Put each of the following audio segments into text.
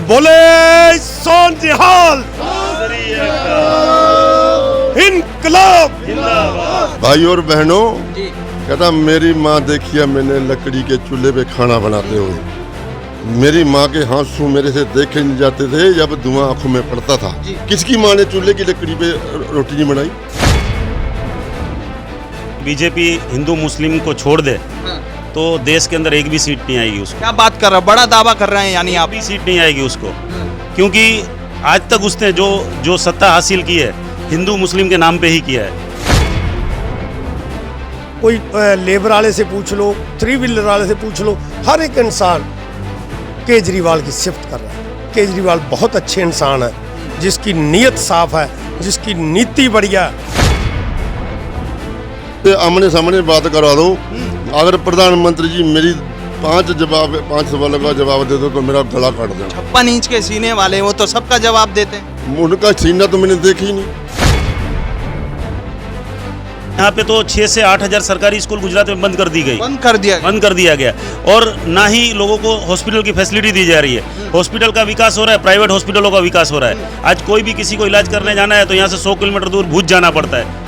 बोले सोन जिहाल इनकलाब। भाई और बहनों, कहता मेरी माँ देखिए मैंने लकड़ी के चूल्हे पे खाना बनाते हुए। मेरी माँ के आंसू मेरे से देखे नहीं जाते थे जब धुआं आंखों में पड़ता था। किसकी माँ ने चूल्हे की लकड़ी पे रोटी नहीं बनाई? बीजेपी हिंदू मुस्लिम को छोड़ दे तो देश के अंदर एक भी सीट नहीं आएगी उसको। क्या बात कर रहे हैं, बड़ा दावा कर रहे हैं यानी आप। भी सीट नहीं आएगी उसको, क्योंकि आज तक उसने जो सत्ता हासिल की है हिंदू मुस्लिम के नाम पे ही किया है। कोई लेबर वाले से पूछ लो, थ्री व्हीलर वाले से पूछ लो, हर एक इंसान केजरीवाल की सिफत कर रहा है। केजरीवाल बहुत अच्छे इंसान है, जिसकी नीयत साफ है, जिसकी नीति बढ़िया है। आमने सामने बात करा दो। अगर प्रधानमंत्री जी मेरी 5 सवालों का जवाब दे दो तो मेरा गला काट देना। 56 इंच के सीने वाले वो तो सबका जवाब देते हैं। उनका सीना तो मैंने देखा ही नहीं। यहाँ पे तो 6 से 8 हजार सरकारी स्कूल गुजरात में बंद कर दी गई, बंद कर दिया गया। और ना ही लोगों को हॉस्पिटल की फैसिलिटी दी जा रही है। हॉस्पिटल का विकास हो रहा है, प्राइवेट हॉस्पिटलों का विकास हो रहा है। आज कोई भी किसी को इलाज करने जाना है तो यहाँ से 100 किलोमीटर दूर भूज जाना पड़ता है।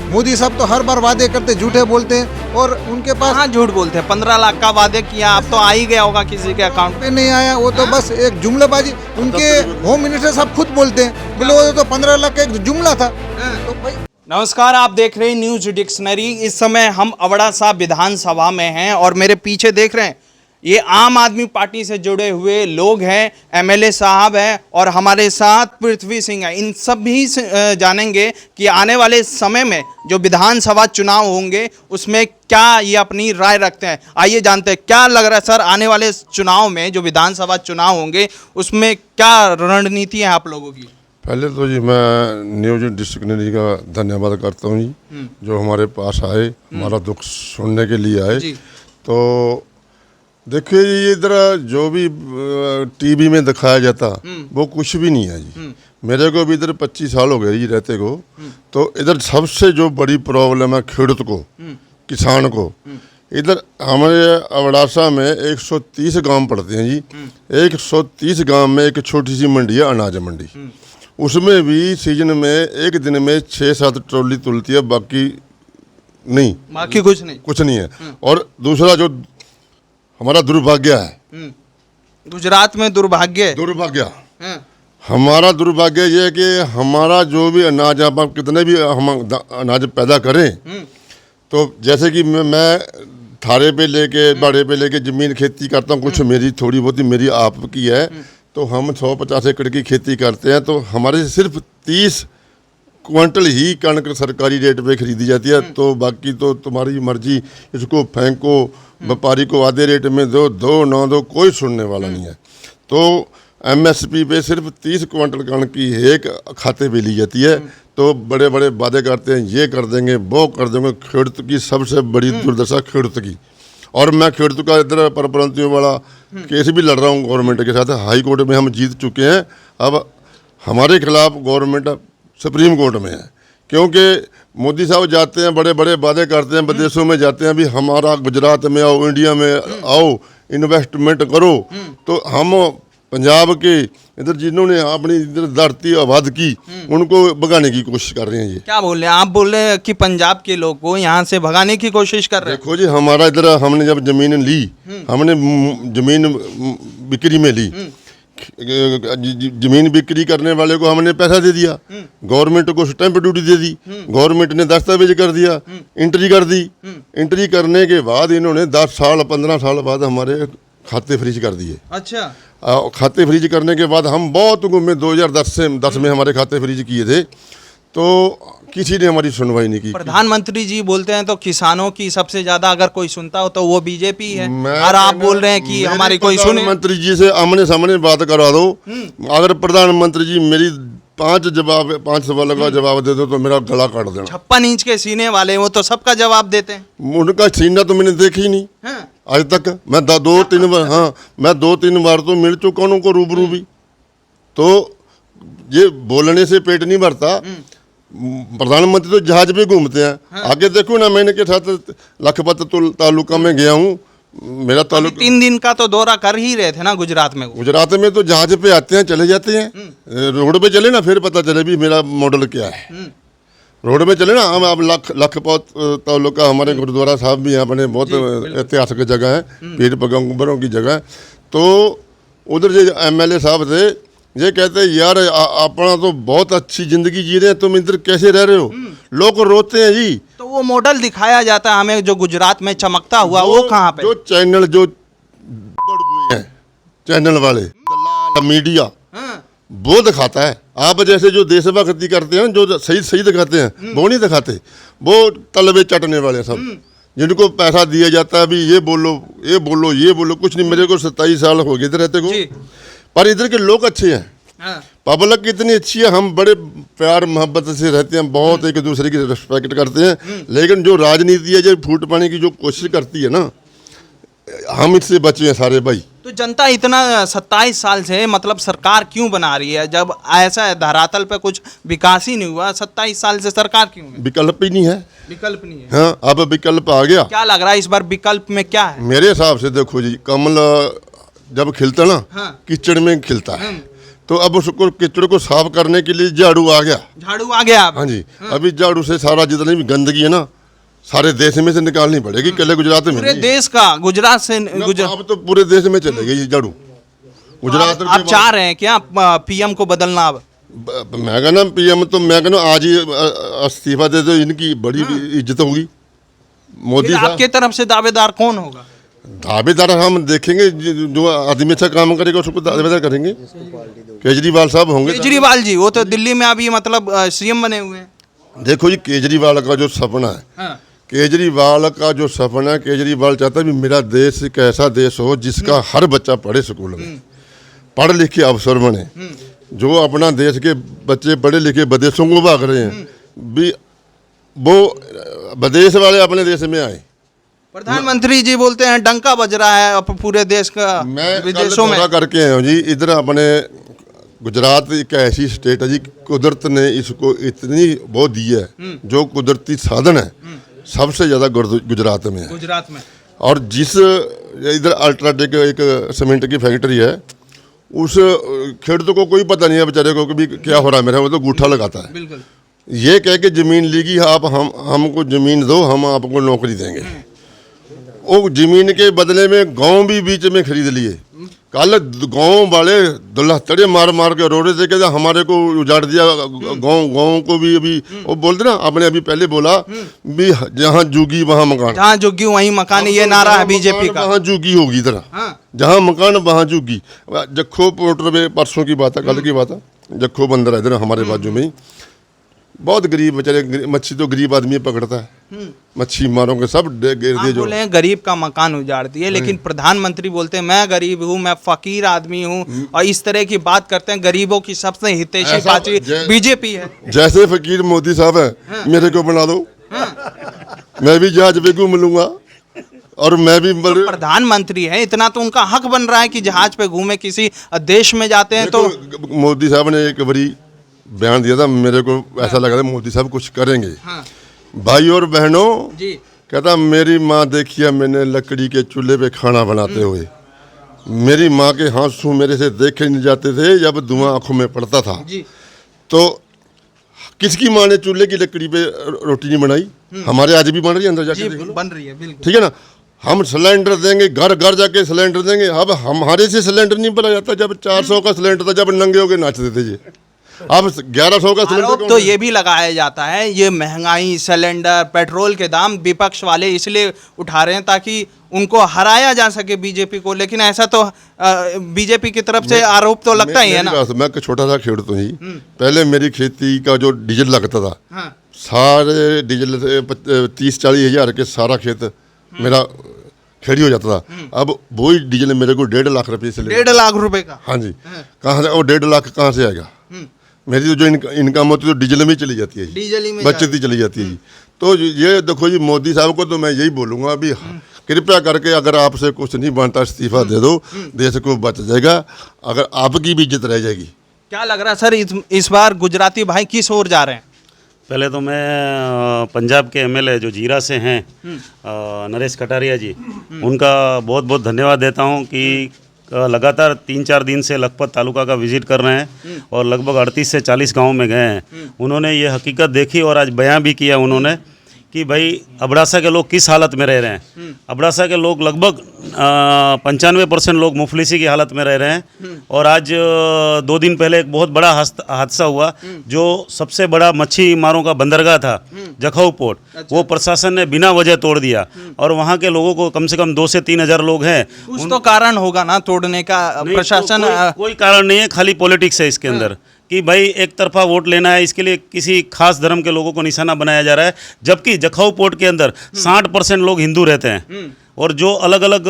मोदी साहब तो हर बार वादे करते, झूठे बोलते हैं और उनके पास हाँ झूठ बोलते हैं। 15 लाख का वादे किया, अब तो आ ही गया होगा किसी के अकाउंट पे नहीं आया। वो तो बस एक जुमलाबाजी। उनके होम मिनिस्टर साहब खुद बोलते हैं, बोले वो तो 15 लाख का एक जुमला था। तो भाई नमस्कार, आप देख रहे हैं न्यूज डिक्शनरी। इस समय हम अवड़ा साहब विधानसभा में हैं और मेरे पीछे देख रहे हैं ये आम आदमी पार्टी से जुड़े हुए लोग हैं। एमएलए साहब हैं और हमारे साथ पृथ्वी सिंह है। इन सभी से जानेंगे कि आने वाले समय में जो विधानसभा चुनाव होंगे उसमें क्या ये अपनी राय रखते हैं। आइए जानते हैं क्या लग रहा है सर, आने वाले चुनाव में जो विधानसभा चुनाव होंगे उसमें क्या रणनीति है आप लोगों की। पहले तो जी मैं न्यूज डिक्शनरी का धन्यवाद करता हूँ जी, जो हमारे पास आए, हमारा दुख सुनने के लिए आए। तो देखिए ये इधर जो भी टीवी में दिखाया जाता वो कुछ भी नहीं है जी। मेरे को भी इधर 25 साल हो गए जी रहते को। तो इधर सबसे जो बड़ी प्रॉब्लम है खेडूत को, किसान को। इधर हमारे अवड़ासा में 130 गांव पड़ते हैं जी। 130 गांव में एक छोटी सी मंडी है, अनाज मंडी। उसमें भी सीजन में एक दिन में 6-7 ट्रॉली तुलती है, बाकी नहीं, बाकी कुछ नहीं है। और दूसरा जो हमारा दुर्भाग्य है, गुजरात में दुर्भाग्य हमारा दुर्भाग्य ये है कि हमारा जो भी अनाज, आप कितने भी हम अनाज पैदा करें, तो जैसे कि मैं थारे पे लेके बाड़े पे लेके ज़मीन खेती करता हूँ, कुछ मेरी थोड़ी बहुत मेरी आपकी है, तो हम 150 एकड़ की खेती करते हैं। तो हमारे सिर्फ 30 क्विंटल ही कणक सरकारी रेट पे खरीदी जाती है। तो बाकी तो तुम्हारी मर्जी, इसको फेंको, व्यापारी को आधे रेट में दो ना दो, कोई सुनने वाला नहीं है। तो एमएसपी पे सिर्फ 30 क्विंटल कणक की एक खाते पे ली जाती है। तो बड़े बड़े वादे करते हैं, ये कर देंगे वो कर देंगे। खेडूत की सबसे बड़ी दुर्दशा खेडूत की। और मैं खेडूत का इधर परप्रांतियों वाला केस भी लड़ रहा हूँ गवर्नमेंट के साथ। हाई कोर्ट में हम जीत चुके हैं। अब हमारे खिलाफ गवर्नमेंट सुप्रीम कोर्ट में है, क्योंकि मोदी साहब जाते हैं, बड़े बड़े वादे करते हैं, विदेशों में जाते हैं, अभी हमारा गुजरात में आओ, इंडिया में आओ, इन्वेस्टमेंट करो। तो हम पंजाब के इधर जिन्होंने अपनी इधर धरती आबाद की, उनको भगाने की कोशिश कर रहे हैं। ये क्या बोल रहे हैं आप? बोल रहे हैं कि पंजाब के लोग को यहाँ से भगाने की कोशिश कर रहे हैं। देखो जी, हमारा इधर हमने जब जमीन ली, हमने जमीन बिक्री में ली, जमीन बिक्री करने वाले को हमने पैसा दे दिया, गवर्नमेंट को स्टैंप ड्यूटी दे दी, गवर्नमेंट ने दस्तावेज कर दिया, एंट्री कर दी। एंट्री करने के बाद इन्होंने 10 साल 15 साल बाद हमारे खाते फ्रीज कर दिए। अच्छा। खाते फ्रीज करने के बाद हम बहुत घूमे, 2010 में हमारे खाते फ्रीज किए थे, तो किसी ने हमारी सुनवाई नहीं की। प्रधानमंत्री जी बोलते हैं तो किसानों की सबसे ज्यादा अगर कोई सुनता हो तो वो बीजेपी है, और आप बोल रहे हैं कि हमारी कोई सुने। प्रधानमंत्री जी से आमने सामने बात करा दो। अगर प्रधानमंत्री जी मेरी 5 सवालों का जवाब दे दो तो मेरा गला काट देना। 56 इंच के सीने वाले वो तो सबका जवाब देते हैं। उनका सीना तो मैंने देखा ही नहीं आज तक। मैं 2-3 बार तो मिल चुका हूँ उनको रूबरू भी। तो ये बोलने से पेट नहीं भरता। प्रधानमंत्री तो जहाज पे घूमते हैं। आगे देखो ना, मैंने के साथ लखपत तालुका में गया हूँ, मेरा ताल्लुक 3 दिन का तो दौरा कर ही रहे थे ना गुजरात में वो। गुजरात में तो जहाज पे आते हैं चले जाते हैं, रोड पे चले ना फिर पता चले भी मेरा मॉडल क्या है। रोड पे चले ना, हम आप लखपत ताल्लुक का हमारे गुरुद्वारा साहब भी यहाँ अपने बहुत ऐतिहासिक जगह है, पीर पैगंबरों की जगह। तो उधर जो MLA साहब थे ये कहते यार अपना तो बहुत अच्छी जिंदगी जी रहे हैं, तुम इधर कैसे रह रहे हो। लोग रोते हैं जी। तो वो मॉडल दिखाया जाता है हमें जो गुजरात में चमकता हुआ, वो कहाँ पे? जो चैनल जो हुए हैं चैनल वाले दलाल मीडिया वो दिखाता है। आप जैसे जो देशभक्ति करते हैं, जो सही दिखाते हैं, वो नहीं दिखाते। वो तलबे चटने वाले सब, जिनको पैसा दिया जाता है भी ये बोलो ये बोलो ये बोलो। कुछ नहीं, मेरे को 27 साल हो गए इधर रहते को, पर इधर के लोग अच्छे हैं। पब्लिक इतनी अच्छी है, हम बड़े प्यार मोहब्बत से रहते हैं, बहुत एक दूसरे की रिस्पेक्ट करते हैं। लेकिन जो राजनीति है, जो फूट पाने की जो कोशिश करती है ना, हम इससे बचे हैं सारे भाई। तो जनता इतना 27 साल से मतलब सरकार क्यों बना रही है जब ऐसा धरातल पे कुछ विकास ही नहीं हुआ? 27 साल से सरकार क्यों है? विकल्प ही नहीं है। विकल्प नहीं है। हाँ, अब विकल्प आ गया। क्या लग रहा है इस बार विकल्प में क्या है? मेरे हिसाब से देखो जी, कमल जब खिलता ना, कीचड़ में खिलता है। तो अब उसको कीचड़ को साफ करने के लिए झाड़ू आ गया। झाड़ू आ गया। हाँ जी, अभी झाड़ू से सारा जितनी भी गंदगी है ना, सारे देश में से निकालनी पड़ेगी। कल गुजरात में पूरे देश का, गुजरात से अब तो पूरे देश में चलेगी ये झाड़ू। गुजरात आप चाह रहे हैं क्या PM को बदलना? अब मैं कहना PM तो मैं कहना आज ही इस्तीफा दे दो, इनकी बड़ी इज्जत होगी। मोदी साहब आपके तरफ से दावेदार कौन होगा? दावेदार हम देखेंगे, जो आदमी अच्छा काम करेगा उसको दावेदार करेंगे। केजरीवाल साहब होंगे। केजरीवाल जी, वो तो दिल्ली में अभी मतलब CM बने हुए हैं। देखो जी, केजरीवाल का जो सपना है, केजरीवाल का जो सपना है, केजरीवाल चाहता है कि मेरा देश एक ऐसा देश हो जिसका हर बच्चा पढ़े स्कूल में, पढ़ लिख के अफसर बने। जो अपना देश के बच्चे पढ़े लिखे विदेशों को भाग रहे हैं भी, वो विदेश वाले अपने देश में आए। प्रधानमंत्री जी बोलते हैं डंका बज रहा है अब पूरे देश का विदेशों में। मैं करके आया हूँ जी इधर अपने गुजरात। एक ऐसी स्टेट है जी, कुदरत ने इसको इतनी वो दी है, जो कुदरती साधन है सबसे ज़्यादा गुजरात में है। गुजरात में। और जिस इधर अल्ट्राटेक एक सीमेंट की फैक्ट्री है, उस खेडूतों को कोई पता नहीं है बेचारे को कि भी क्या हो रहा है मेरा, वो तो गूठा लगाता है। बिल्कुल। ये कह के ज़मीन लीगी, आप हमको ज़मीन दो, हम आपको नौकरी देंगे। वो ज़मीन के बदले में गांव भी बीच में खरीद लिए। कल गांव वाले दुल्हत्तड़े मार मार के रो रहे थे, कहते हमारे को उजाड़ दिया गांव को भी। अभी वो बोलते ना, आपने अभी पहले बोला भी जहाँ जुगी वहाँ मकान, जहाँ जुगी वहीं मकान, ये नारा है बीजेपी का। वहाँ जुगी होगी इधर, जहाँ मकान वहाँ जुगी। जखो पोर्टर में परसों की बात है, कल की बात है, जखो बंदर है इधर हमारे बाजू में ही। बहुत गरीब बेचारे, मच्छी तो गरीब आदमी पकड़ता है, मच्छी मारों के सब गिर दिए। जो बोले गरीब का मकान उजाड़ दिए, लेकिन प्रधानमंत्री बोलते हैं मैं गरीब हूँ, मैं फकीर आदमी हूँ, और इस तरह की बात करते हैं। गरीबों की सबसे हितैषी पार्टी बीजेपी है। जैसे फकीर मोदी साहब है, मेरे को बना दो, मैं भी जहाज पे घूम लूंगा। और मैं भी प्रधानमंत्री है, इतना तो उनका हक बन रहा है कि जहाज पे घूमे, किसी देश में जाते हैं तो। मोदी साहब ने एक बड़ी बयान दिया था, मेरे को ऐसा लगा था मोदी साहब कुछ करेंगे। भाई और बहनों जी, कहता मेरी माँ देखिए मैंने लकड़ी के चूल्हे पे खाना बनाते हुए, मेरी माँ के आंसू मेरे से देखे नहीं जाते थे जब धुआं आंखों में पड़ता था जी। तो किसकी माँ ने चूल्हे की लकड़ी पे रोटी नहीं बनाई? हमारे आज भी बन रही है, अंदर जाके देख लो, बन रही है। बिल्कुल ठीक है ना। हम सिलेंडर देंगे, घर घर जाके सिलेंडर देंगे। अब हमारे से सिलेंडर नहीं भरा जाता। जब 400 का सिलेंडर था, जब नंगे होके नाचते थे जी, अब 1100 का सिलेंडर। तो ये भी लगाया जाता है, ये महंगाई, सिलेंडर, पेट्रोल के दाम विपक्ष वाले इसलिए उठा रहे हैं ताकि उनको हराया जा सके बीजेपी को। लेकिन ऐसा तो बीजेपी की तरफ से आरोप तो लगता ही है ना। मैं छोटा सा खेड़ तो ही, पहले मेरी खेती का जो डीजल लगता था, सारे डीजल 30-40 हज़ार के सारा खेत मेरा खेड़ी हो जाता था। अब वही डीजल मेरे को 1.5 लाख रुपये से 1.5 लाख रुपए का। हाँ जी, कहाँ से वो 1.5 लाख कहाँ से आएगा? मेरी तो जो इनकम होती है तो डीजल में चली जाती है जी, डीजल ही में बचत ही चली जाती है जी। तो ये देखो जी, मोदी साहब को तो मैं यही बोलूँगा अभी, कृपया करके अगर आपसे कुछ नहीं बनता इस्तीफा दे दो, देश को बच जाएगा, अगर आपकी भी इज्जत रह जाएगी। क्या लग रहा है सर, इस बार गुजराती भाई किस ओर जा रहे हैं? पहले तो मैं पंजाब के एमएलए जो जीरा से हैं नरेश कटारिया जी, उनका बहुत बहुत धन्यवाद देता हूं कि लगातार 3-4 दिन से लखपत तालुका का विजिट कर रहे हैं और लगभग 38 से 40 गांव में गए हैं। उन्होंने ये हकीकत देखी और आज बयां भी किया उन्होंने कि भाई अबडासा के लोग किस हालत में रह रहे हैं। अबडासा के लोग लगभग 95% लोग मुफलिसी की हालत में रह रहे हैं। और आज 2 दिन पहले एक बहुत बड़ा हादसा हुआ, जो सबसे बड़ा मच्छी मारों का बंदरगाह था जखौ पोर्ट, वो प्रशासन ने बिना वजह तोड़ दिया और वहाँ के लोगों को कम से कम 2 से 3 हज़ार लोग हैं। कुछ तो कारण होगा ना तोड़ने का, प्रशासन कोई कारण नहीं है, खाली पॉलिटिक्स है इसके अंदर कि भाई एक तरफा वोट लेना है, इसके लिए किसी खास धर्म के लोगों को निशाना बनाया जा रहा है। जबकि जखौ पोर्ट के अंदर 60% लोग हिंदू रहते हैं और जो अलग अलग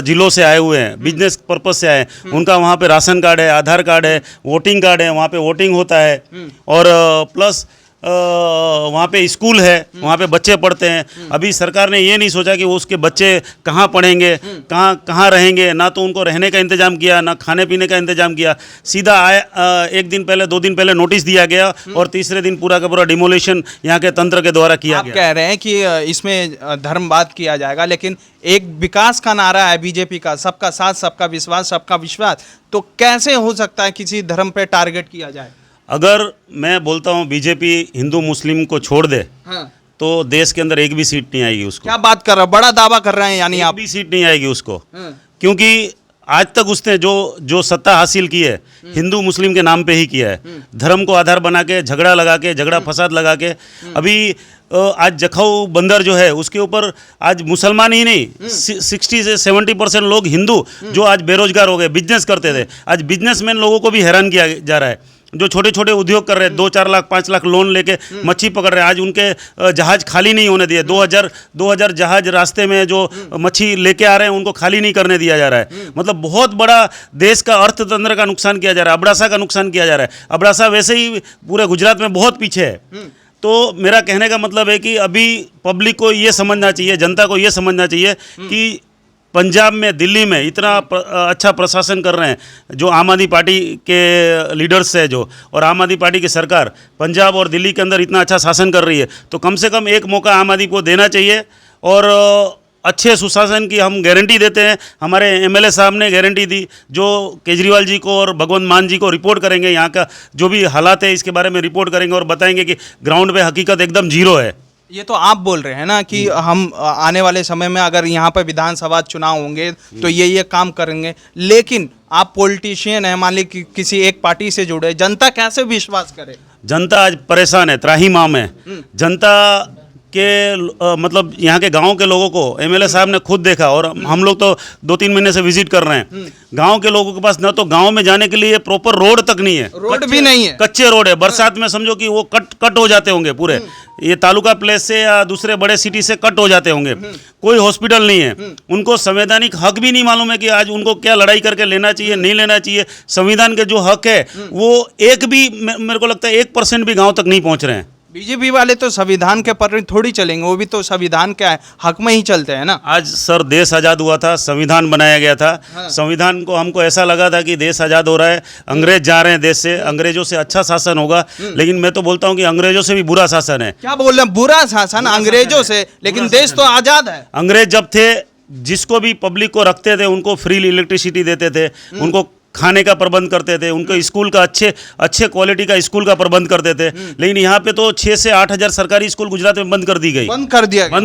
जिलों से आए हुए हैं, बिजनेस पर्पस से आए हैं, उनका वहाँ पे राशन कार्ड है, आधार कार्ड है, वोटिंग कार्ड है, वहाँ पे वोटिंग होता है और प्लस वहाँ पे स्कूल है, वहाँ पे बच्चे पढ़ते हैं। अभी सरकार ने ये नहीं सोचा कि वो उसके बच्चे कहाँ पढ़ेंगे, कहाँ रहेंगे, ना तो उनको रहने का इंतजाम किया, ना खाने पीने का इंतजाम किया। सीधा आए 1 दिन पहले 2 दिन पहले नोटिस दिया गया और तीसरे दिन पूरा का पूरा डिमोलिशन यहाँ के तंत्र के द्वारा किया गया। आप कह रहे हैं कि इसमें धर्मवाद किया जाएगा, लेकिन एक विकास का नारा है बीजेपी का, सबका साथ सबका विश्वास, सबका विश्वास, तो कैसे हो सकता है किसी धर्म पे टारगेट किया जाए? अगर मैं बोलता हूँ बीजेपी हिंदू मुस्लिम को छोड़ दे तो देश के अंदर एक भी सीट नहीं आएगी उसको। क्या बात कर रहे हैं, बड़ा दावा कर रहे हैं यानी आप? एक भी सीट नहीं आएगी उसको, क्योंकि आज तक उसने जो सत्ता हासिल की है हिंदू मुस्लिम के नाम पे ही किया है, धर्म को आधार बना के झगड़ा लगा के, झगड़ा फसाद लगा के। अभी आज जखौ बंदर जो है उसके ऊपर आज मुसलमान ही नहीं 60 से 70% लोग हिंदू जो आज बेरोजगार हो गए, बिजनेस करते थे, आज बिजनेसमैन लोगों को भी हैरान किया जा रहा है। जो छोटे छोटे उद्योग कर रहे हैं, 2-4 लाख 5 लाख लोन लेके मच्छी पकड़ रहे हैं, आज उनके जहाज खाली नहीं होने दिए। 2000 जहाज रास्ते में जो मच्छी लेके आ रहे हैं उनको खाली नहीं करने दिया जा रहा है। मतलब बहुत बड़ा देश का अर्थतंत्र का नुकसान किया जा रहा है, अबडासा का नुकसान किया जा रहा है। अबडासा वैसे ही पूरे गुजरात में बहुत पीछे है। तो मेरा कहने का मतलब है कि अभी पब्लिक को ये समझना चाहिए, जनता को ये समझना चाहिए कि पंजाब में, दिल्ली में इतना अच्छा प्रशासन कर रहे हैं जो आम आदमी पार्टी के लीडर्स है जो, और आम आदमी पार्टी की सरकार पंजाब और दिल्ली के अंदर इतना अच्छा शासन कर रही है, तो कम से कम एक मौका आम आदमी को देना चाहिए। और अच्छे सुशासन की हम गारंटी देते हैं। हमारे एमएलए साहब ने गारंटी दी, जो केजरीवाल जी को और भगवंत मान जी को रिपोर्ट करेंगे, यहाँ का जो भी हालात है इसके बारे में रिपोर्ट करेंगे और बताएंगे कि ग्राउंड पे हकीकत एकदम जीरो है। ये तो आप बोल रहे हैं ना कि हम आने वाले समय में अगर यहाँ पर विधानसभा चुनाव होंगे तो ये काम करेंगे, लेकिन आप पॉलिटिशियन हैं, मान लीजिए किसी एक पार्टी से जुड़े, जनता कैसे विश्वास करे? जनता आज परेशान है, त्राहिमाम है। जनता के मतलब यहाँ के गांव के लोगों को एमएलए साहब ने खुद देखा और हम लोग तो 2-3 महीने से विजिट कर रहे हैं। गांव के लोगों के पास न तो गांव में जाने के लिए प्रॉपर रोड तक नहीं है, रोड भी नहीं है, कच्चे रोड है। बरसात में समझो कि वो कट हो जाते होंगे पूरे, ये तालुका प्लेस से या दूसरे बड़े सिटी से कट हो जाते होंगे। कोई हॉस्पिटल नहीं है, उनको संवैधानिक हक भी नहीं मालूम है कि आज उनको क्या लड़ाई करके लेना चाहिए, नहीं लेना चाहिए। संविधान के जो हक है वो एक भी, मेरे को लगता है 1% भी गाँव तक नहीं पहुँच रहे हैं। बीजेपी वाले तो संविधान के पर थोड़ी चलेंगे, वो भी तो संविधान के हक में ही चलते हैं ना। आज सर देश आज़ाद हुआ था, संविधान बनाया गया था। संविधान को हमको ऐसा लगा था कि देश आज़ाद हो रहा है, अंग्रेज जा रहे हैं देश से, अंग्रेजों से अच्छा शासन होगा, लेकिन मैं तो बोलता हूँ कि अंग्रेजों से भी बुरा शासन है। क्या बोल रहे हैं, बुरा शासन अंग्रेजों से? लेकिन देश तो आज़ाद है। अंग्रेज जब थे, जिसको भी पब्लिक को रखते थे उनको फ्री इलेक्ट्रिसिटी देते थे, उनको खाने का प्रबंध करते थे, उनको स्कूल का अच्छे क्वालिटी का स्कूल का प्रबंध करते थे। लेकिन यहाँ पे तो 6 से 8 हज़ार सरकारी स्कूल गुजरात में बंद कर दी गई, बंद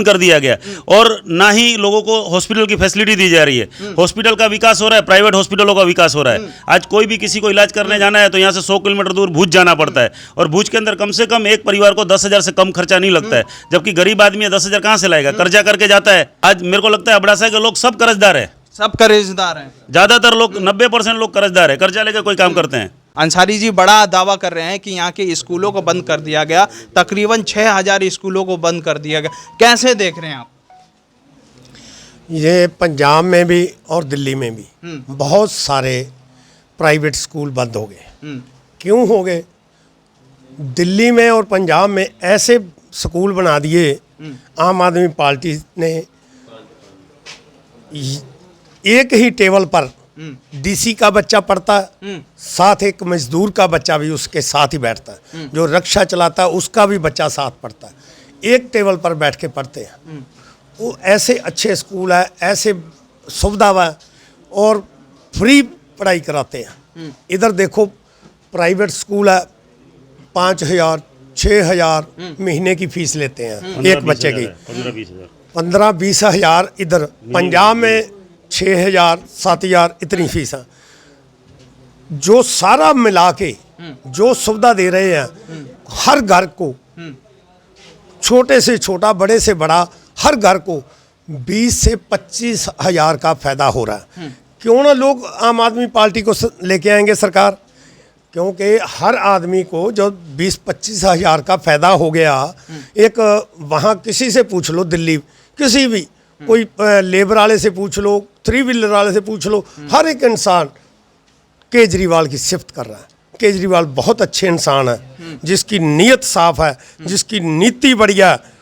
कर दिया गया। और ना ही लोगों को हॉस्पिटल की फैसिलिटी दी जा रही है। हॉस्पिटल का विकास हो रहा है, प्राइवेट हॉस्पिटलों का विकास हो रहा है। आज कोई भी किसी को इलाज करने जाना है तो यहाँ से 100 किलोमीटर दूर भुज जाना पड़ता है, और भुज के अंदर कम से कम एक परिवार को 10,000 से कम खर्चा नहीं लगता है। जबकि गरीब आदमी 10,000 कहाँ से लाएगा, कर्जा करके जाता है। आज मेरे को लगता है अबडासा के लोग सब कर्जदार है, सब कर्जदार हैं। ज़्यादातर लोग 90% लोग कर्जदार है, कर्जा लेकर कोई काम करते हैं। अंसारी जी बड़ा दावा कर रहे हैं कि यहाँ के स्कूलों को बंद कर दिया गया, तकरीबन 6,000 स्कूलों को बंद कर दिया गया। कैसे देख रहे हैं आप? ये पंजाब में भी और दिल्ली में भी बहुत सारे प्राइवेट स्कूल बंद हो गए। क्यों हो गए? दिल्ली में और पंजाब में ऐसे स्कूल बना दिए आम आदमी पार्टी ने, एक ही टेबल पर डीसी का बच्चा पढ़ता है, साथ एक मजदूर का बच्चा भी उसके साथ ही बैठता है, जो रिक्शा चलाता है उसका भी बच्चा साथ पढ़ता है, एक टेबल पर बैठ के पढ़ते हैं। वो ऐसे अच्छे स्कूल है, ऐसे सुविधा है और फ्री पढ़ाई कराते हैं। इधर देखो प्राइवेट स्कूल है, 5,000 6,000 महीने की फीस लेते हैं एक बच्चे की, 15-20 हज़ार। इधर पंजाब में 6,000 7,000 इतनी फीस है। जो सारा मिला के जो सुविधा दे रहे हैं हर घर को, छोटे से छोटा बड़े से बड़ा, हर घर को 20 से 25 हज़ार का फायदा हो रहा है। क्यों ना लोग आम आदमी पार्टी को लेके आएंगे सरकार, क्योंकि हर आदमी को जो 20-25 हज़ार का फायदा हो गया। एक वहाँ किसी से पूछ लो, दिल्ली किसी भी कोई लेबर वाले से पूछ लो, 3 व्हीलर वाले से पूछ लो, हर एक इंसान केजरीवाल की सिफत कर रहा है। केजरीवाल बहुत अच्छे इंसान है, जिसकी नीयत साफ है, जिसकी नीति बढ़िया है,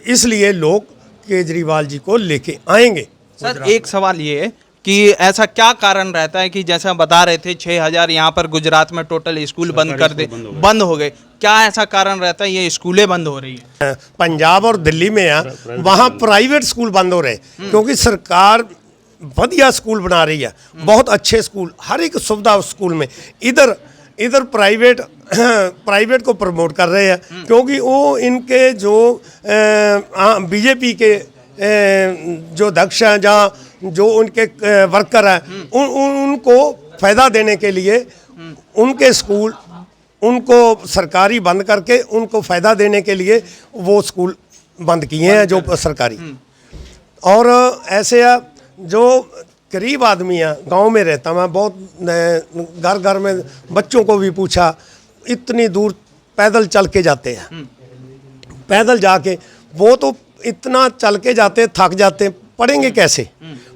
इसलिए लोग केजरीवाल जी को लेके आएंगे। सर एक सवाल ये है कि ऐसा क्या कारण रहता है कि जैसा बता रहे थे 6,000 यहाँ पर गुजरात में टोटल स्कूल बंद हो गए, क्या ऐसा कारण रहता है ये स्कूलें बंद हो रही है? पंजाब और दिल्ली में है वहाँ प्राइवेट स्कूल बंद हो रहे, क्योंकि सरकार बढ़िया स्कूल बना रही है, बहुत अच्छे स्कूल, हर एक सुविधा स्कूल में। इधर प्राइवेट को प्रमोट कर रहे हैं, क्योंकि वो इनके जो बीजेपी के जो अध्यक्ष हैं, जहाँ जो उनके वर्कर हैं, उनको फ़ायदा देने के लिए उनके स्कूल उनको सरकारी बंद करके उनको फ़ायदा देने के लिए वो स्कूल बंद किए हैं जो सरकारी। और ऐसे जो गरीब आदमी है, गांव में रहता, मैं बहुत घर घर में बच्चों को भी पूछा, इतनी दूर पैदल चल के जाते हैं, पैदल जाके वो तो इतना चल के जाते, थक जाते, पढ़ेंगे कैसे,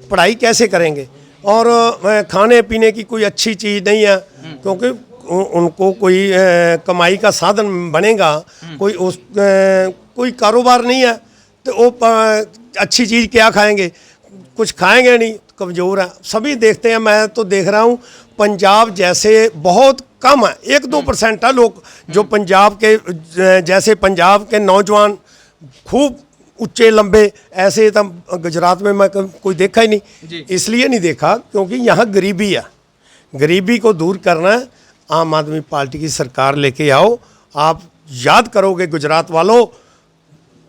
पढ़ाई कैसे करेंगे? और खाने पीने की कोई अच्छी चीज़ नहीं है, क्योंकि उनको कोई कमाई का साधन बनेगा, कोई कारोबार नहीं है, तो वो अच्छी चीज़ क्या खाएंगे? कुछ खाएंगे नहीं, कमज़ोर है। सभी देखते हैं, मैं तो देख रहा हूँ पंजाब जैसे बहुत कम है, 1-2% है लोग जो पंजाब के जैसे पंजाब के नौजवान खूब ऊंचे लंबे, ऐसे तो गुजरात में मैं कोई देखा ही नहीं। इसलिए नहीं देखा क्योंकि यहाँ गरीबी है, गरीबी को दूर करना है। आम आदमी पार्टी की सरकार लेके आओ। आप याद करोगे गुजरात वालों,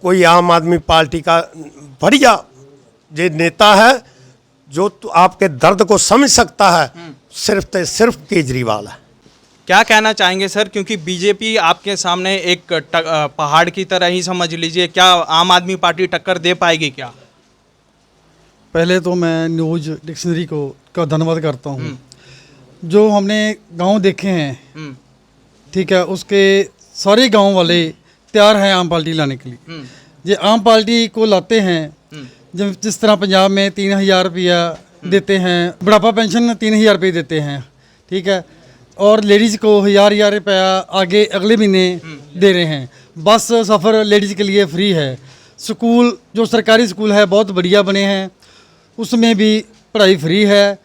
कोई आम आदमी पार्टी का बढ़िया जो नेता है जो तो आपके दर्द को समझ सकता है, सिर्फ केजरीवाल है। क्या कहना चाहेंगे सर, क्योंकि बीजेपी आपके सामने एक पहाड़ की तरह ही समझ लीजिए, क्या आम आदमी पार्टी टक्कर दे पाएगी क्या? पहले तो मैं न्यूज़ डिक्शनरी का धन्यवाद करता हूँ। जो हमने गांव देखे हैं, ठीक है, उसके सारे गांव वाले तैयार हैं आम पार्टी लाने के लिए। ये आम पार्टी को लाते हैं, जब जिस तरह पंजाब में 3,000 रुपया देते हैं, बुढ़ापा पेंशन 3,000 रुपये देते हैं, ठीक है, और लेडीज़ को 1,000 रुपया आगे अगले महीने दे रहे हैं। बस सफ़र लेडीज़ के लिए फ्री है। स्कूल जो सरकारी स्कूल है बहुत बढ़िया बने हैं, उसमें भी पढ़ाई फ्री है।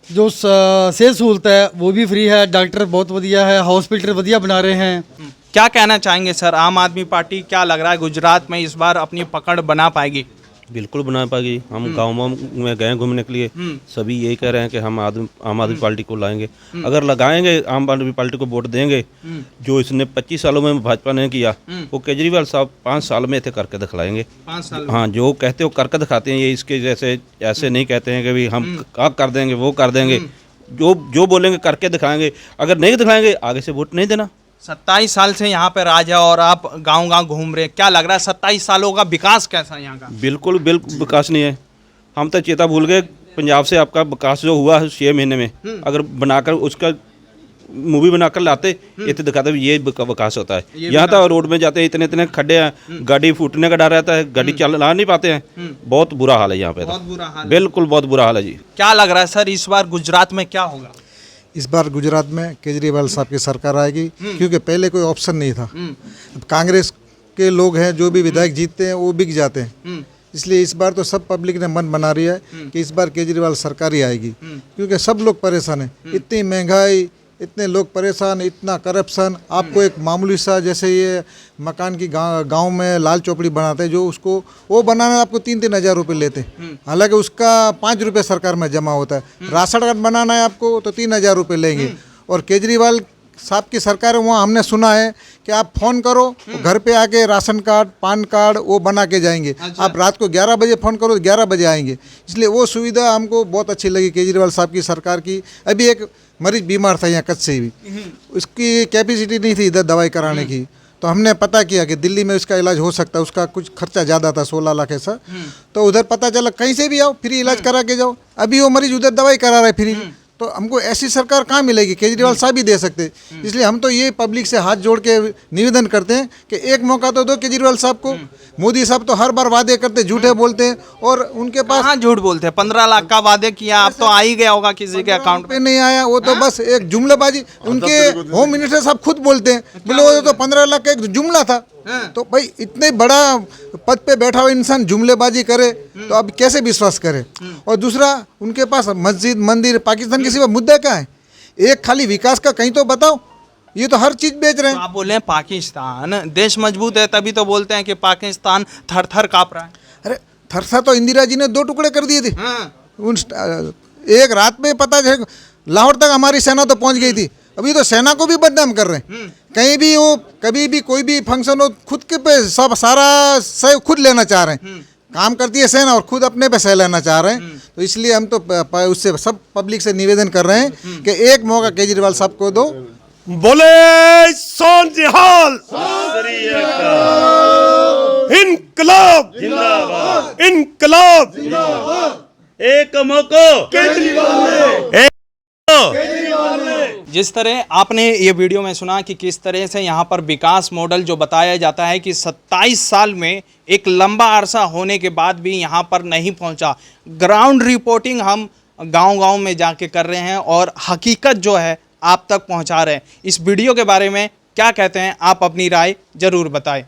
जो सेहत सहूलत है वो भी फ्री है। डॉक्टर बहुत बढ़िया है, हॉस्पिटल बढ़िया बना रहे हैं। क्या कहना चाहेंगे सर, आम आदमी पार्टी क्या लग रहा है गुजरात में इस बार अपनी पकड़ बना पाएगी? बिल्कुल बना पाएगी। हम गाँव में गए घूमने के लिए, सभी यही कह रहे हैं कि हम आम आदमी पार्टी को लाएंगे। अगर लगाएंगे आम आदमी पार्टी को वोट देंगे, जो इसने 25 सालों में भाजपा ने किया वो केजरीवाल साहब 5 साल में थे करके दिखलाएंगे। 5 साल? हाँ, जो कहते हो करके दिखाते हैं। ये इसके जैसे ऐसे नहीं कहते हैं कि भाई हम क्या कर देंगे वो कर देंगे। जो बोलेंगे करके दिखाएंगे। अगर नहीं दिखाएंगे आगे से वोट नहीं देना। 27 साल से यहाँ पे राज है और आप गांव-गांव घूम रहे हैं, क्या लग रहा है 27 सालों का विकास कैसा है यहाँ का? बिल्कुल विकास नहीं है। हम तो चेता भूल गए पंजाब से आपका विकास जो हुआ है 6 महीने में, अगर बनाकर उसका मूवी बनाकर लाते ये तो दिखाते ये विकास होता है। यहाँ तो रोड में जाते हैं, इतने खड्डे हैं, गाड़ी फूटने का डर रहता है, गाड़ी चला नहीं पाते हैं। बहुत बुरा हाल है यहाँ पे। बहुत बुरा हाल, बिल्कुल बहुत बुरा हाल है जी। क्या लग रहा है सर इस बार गुजरात में क्या होगा? इस बार गुजरात में केजरीवाल साहब की सरकार आएगी, क्योंकि पहले कोई ऑप्शन नहीं था। अब कांग्रेस के लोग हैं, जो भी विधायक जीतते हैं वो बिक जाते हैं, इसलिए इस बार तो सब पब्लिक ने मन बना रही है कि इस बार केजरीवाल सरकार ही आएगी, क्योंकि सब लोग परेशान हैं। इतनी महंगाई, इतने लोग परेशान, इतना करप्शन। आपको एक मामूली सा जैसे ये मकान की गांव में लाल चौपड़ी बनाते हैं, जो उसको वो बनाना आपको 3-3 हज़ार रुपये लेते हैं, हालांकि उसका 5 रुपये सरकार में जमा होता है। राशन कार्ड बनाना है आपको तो 3 हज़ार रुपये लेंगे। और केजरीवाल साहब की सरकार है, वहाँ हमने सुना है कि आप फ़ोन करो तो घर पे आके राशन कार्ड, पान कार्ड वो बना के जाएंगे। आप रात को 11 बजे फ़ोन करो तो 11 बजे आएंगे। इसलिए वो सुविधा हमको बहुत अच्छी लगी केजरीवाल साहब की सरकार की। अभी एक मरीज बीमार था यहाँ कच्छ से भी, उसकी कैपेसिटी नहीं थी इधर दवाई कराने की, तो हमने पता किया कि दिल्ली में उसका इलाज हो सकता है, उसका कुछ खर्चा ज़्यादा था 16 लाख ऐसा। तो उधर पता चला कहीं से भी आओ फ्री इलाज करा के जाओ। अभी वो मरीज उधर दवाई करा रहा है फ्री। तो हमको ऐसी सरकार कहाँ मिलेगी? केजरीवाल साहब ही दे सकते। इसलिए हम तो ये पब्लिक से हाथ जोड़ के निवेदन करते हैं कि एक मौका तो दो केजरीवाल साहब को। मोदी साहब तो हर बार वादे करते, झूठे बोलते हैं, और उनके पास कहाँ झूठ बोलते हैं? 15 लाख का वादे किया, अब तो आ ही गया होगा किसी के अकाउंट पे नहीं आया। वो तो बस एक जुमलेबाजी। उनके होम मिनिस्टर साहब खुद बोलते हैं, बोले वो तो 15 लाख का एक जुमला था। तो भाई इतने बड़ा पद पे बैठा हुआ इंसान जुमलेबाजी करे तो अब कैसे विश्वास करे? और दूसरा, उनके पास मस्जिद, मंदिर, पाकिस्तान के सिवा मुद्दा क्या है? एक खाली विकास का कहीं तो बताओ। ये तो हर चीज बेच रहे हैं। आप बोले पाकिस्तान देश मजबूत है, तभी तो बोलते हैं कि पाकिस्तान थर थर काँप रहा है। अरे थरसा तो इंदिरा जी ने 2 टुकड़े कर दिए थे। एक रात में पता है लाहौर तक हमारी सेना तो पहुंच गई थी। अभी तो सेना को भी बदनाम कर रहे हैं। कहीं भी वो कभी भी कोई भी फंक्शन हो, खुद के पे सब सारा सहयोग खुद लेना चाह रहे हैं। काम करती है सेना और खुद अपने पे सह लेना चाह रहे हैं। तो इसलिए हम तो उससे सब पब्लिक से निवेदन कर रहे हैं कि एक मौका केजरीवाल साहब को दो। बोले सोनिहाल, इनकलाब जिंदाबाद, इनकलाब एक मौको जिस तरह आपने ये वीडियो में सुना कि किस तरह से यहाँ पर विकास मॉडल जो बताया जाता है कि 27 साल में एक लंबा अरसा होने के बाद भी यहाँ पर नहीं पहुँचा। ग्राउंड रिपोर्टिंग हम गांव-गांव में जाके कर रहे हैं और हकीकत जो है आप तक पहुँचा रहे हैं। इस वीडियो के बारे में क्या कहते हैं आप अपनी राय ज़रूर बताएं।